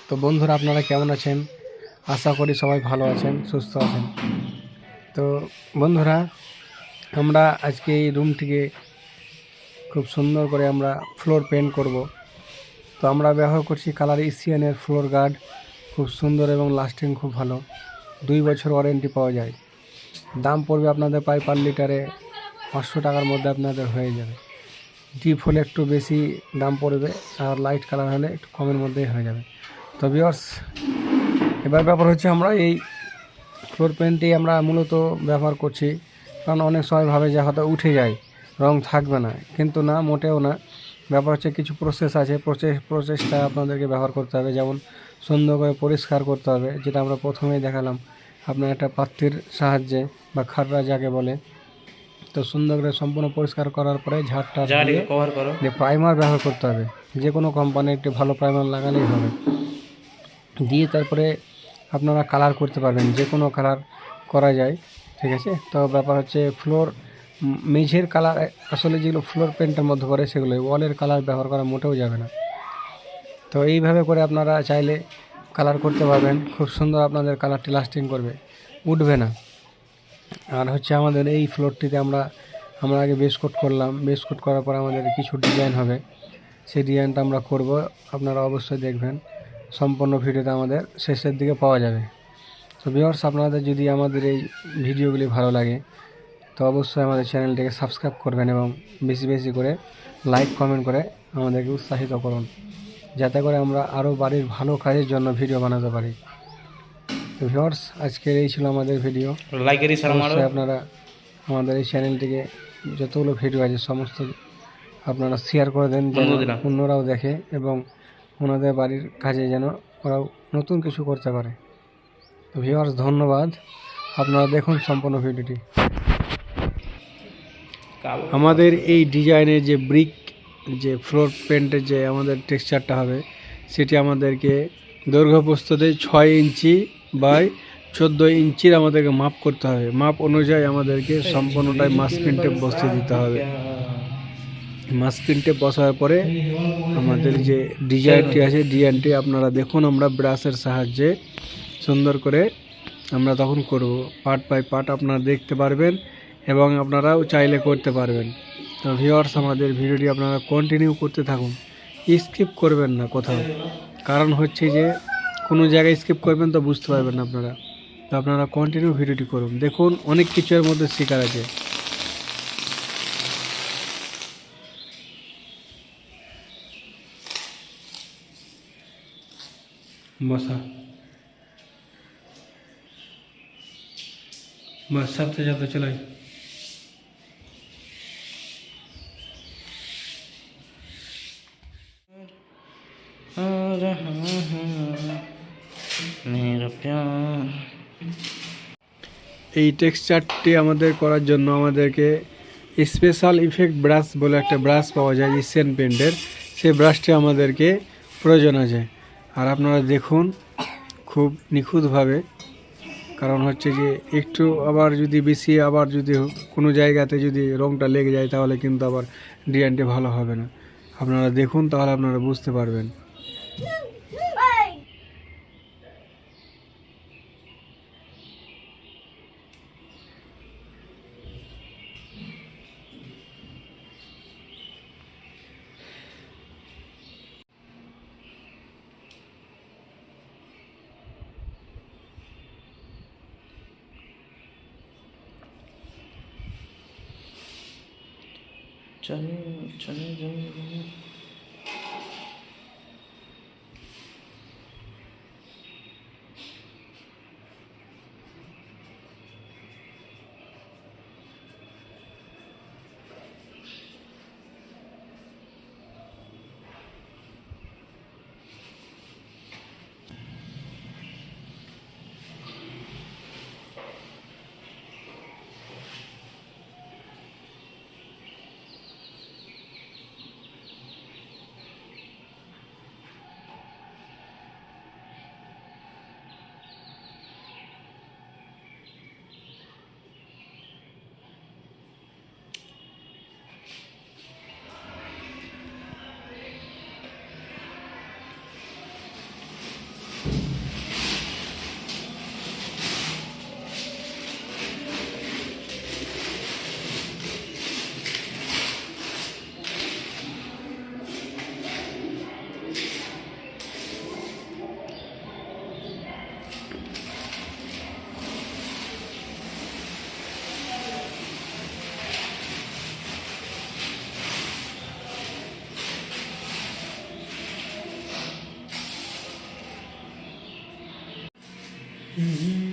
তো বন্ধুরা, আপনারা কেমন আছেন? আশা করি সবাই ভালো আছেন, সুস্থ আছেন। তো বন্ধুরা, আমরা আজকে এই রুমটিকে খুব সুন্দর করে আমরা ফ্লোর পেন্ট করব। তো আমরা ব্যবহার করছি কালার এশিয়ানের ফ্লোর গার্ড। খুব সুন্দর এবং লাস্টিং খুব ভালো, 2 বছর ওয়ারেন্টি পাওয়া যায়। দাম পড়বে আপনাদের প্রায় পার লিটারে 500 টাকার মধ্যে আপনাদের হয়ে যাবে। ডিপ হলে একটু বেশি দাম পড়বে, আর লাইট কালার হলে একটু কমের মধ্যেই হয়ে যাবে। তো ভিউয়ার্স, এবার ব্যাপার হচ্ছে আমরা এই ফ্লোর পেন্টটি আমরা মূলত ব্যবহার করছি, কারণ অনেক সময় ভাবে যে হয়তো উঠে যায়, রং থাকবে না, কিন্তু না, মোটেও না। ব্যাপার হচ্ছে কিছু প্রসেস আছে, প্রসেসটা আপনাদেরকে ব্যবহার করতে হবে। যেমন সুন্দর করে পরিষ্কার করতে হবে, যেটা আমরা প্রথমেই দেখালাম আপনার একটা পাত্রের সাহায্যে বা খাররা যাকে বলে। তো সুন্দর করে সম্পূর্ণ পরিষ্কার করার পরে ঝাড়টা দিয়ে যে প্রাইমার ব্যবহার করতে হবে, যে কোনো কোম্পানির একটি ভালো প্রাইমার লাগালেই হবে। দিয়ে তারপরে আপনারা কালার করতে পারবেন, যে কোনো কালার করা যায়, ঠিক আছে। তো ব্যাপার হচ্ছে ফ্লোর মেঝের কালার, আসলে যেগুলো ফ্লোর পেন্টের মধ্যে পড়ে সেগুলো, ওয়ালের কালার ব্যবহার করা মোটেও যাবে না। তো এইভাবে করে আপনারা চাইলে কালার করতে পারবেন, খুব সুন্দর আপনাদের কালারটি লাস্টিং করবে, উঠবে না। আর হচ্ছে আমাদের এই ফ্লোরটিতে আমরা আগে বেস কোট করলাম। বেস কোট করার পর আমাদের কিছু ডিজাইন হবে, সেই ডিজাইনটা আমরা করব। আপনারা অবশ্যই দেখবেন, সম্পূর্ণ ভিডিওটা আমাদের শেষের দিকে পাওয়া যাবে। তো ভিউয়ার্স, আপনাদের যদি আমাদের এই ভিডিওগুলি ভালো লাগে তো অবশ্যই আমাদের চ্যানেলটিকে সাবস্ক্রাইব করবেন এবং বেশি বেশি করে লাইক কমেন্ট করে আমাদেরকে উৎসাহিত করুন, যাতে করে আমরা আরও বাড়ির ভালো কাজের জন্য ভিডিও বানাতে পারি। তো ভিউয়ার্স, আজকের এই ছিল আমাদের ভিডিও। অবশ্যই আপনারা আমাদের এই চ্যানেলটিকে যতগুলো ভিডিও আছে সমস্ত আপনারা শেয়ার করে দেন, যেন অন্যরাও দেখে এবং ওনাদের বাড়ির কাজে যেন ওরাও নতুন কিছু করতে পারে। তো ভিউয়ার্স, ধন্যবাদ। আপনারা দেখুন সম্পূর্ণ ভিডিওটি। আমাদের এই ডিজাইনের যে ব্রিক, যে ফ্লোর পেন্টের যে আমাদের টেক্সচারটা হবে, সেটি আমাদেরকে দৈর্ঘ্য প্রস্থতে 6 ইঞ্চি বাই 14 ইঞ্চির আমাদেরকে মাপ করতে হবে। মাপ অনুযায়ী আমাদেরকে সম্পূর্ণটাই মাস্কিং টেপ বসিয়ে দিতে হবে। মাস্কিং টেপ বসার পরে আমাদের যে ডিজাইনটি আছে, ডিজাইনটি আপনারা দেখুন, আমরা ব্রাশের সাহায্যে সুন্দর করে আমরা তখন করব। পার্ট বাই পার্ট আপনারা দেখতে পারবেন এবং আপনারাও চাইলে করতে পারবেন। তো ভিউয়ার্স, আমাদের ভিডিওটি আপনারা কন্টিনিউ করতে থাকুন, স্কিপ করবেন না কোথাও। কারণ হচ্ছে যে কোনো জায়গায় স্কিপ করবেন তো বুঝতে পারবেন না আপনারা। তো আপনারা কন্টিনিউ ভিডিওটি করুন, দেখুন অনেক কিছু এর মধ্যে শেখার আছে। বসা बस सबसे ज़्यादा चलाई। এই টেক্সচারটি আমাদের করার জন্য আমাদেরকে স্পেশাল ইফেক্ট ব্রাশ বলে একটা ব্রাশ পাওয়া যায় এশিয়ান পেন্টের, সেই ব্রাশটি আমাদেরকে প্রয়োজন আছে। আর আপনারা দেখুন খুব নিখুঁতভাবে, কারণ হচ্ছে যে একটু আবার যদি বেশি, আবার যদি কোনো জায়গাতে যদি রঙটা লেগে যায় তাহলে কিন্তু আবার ডিজাইনটি ভালো হবে না। আপনারা দেখুন, তাহলে আপনারা বুঝতে পারবেন। चल হুম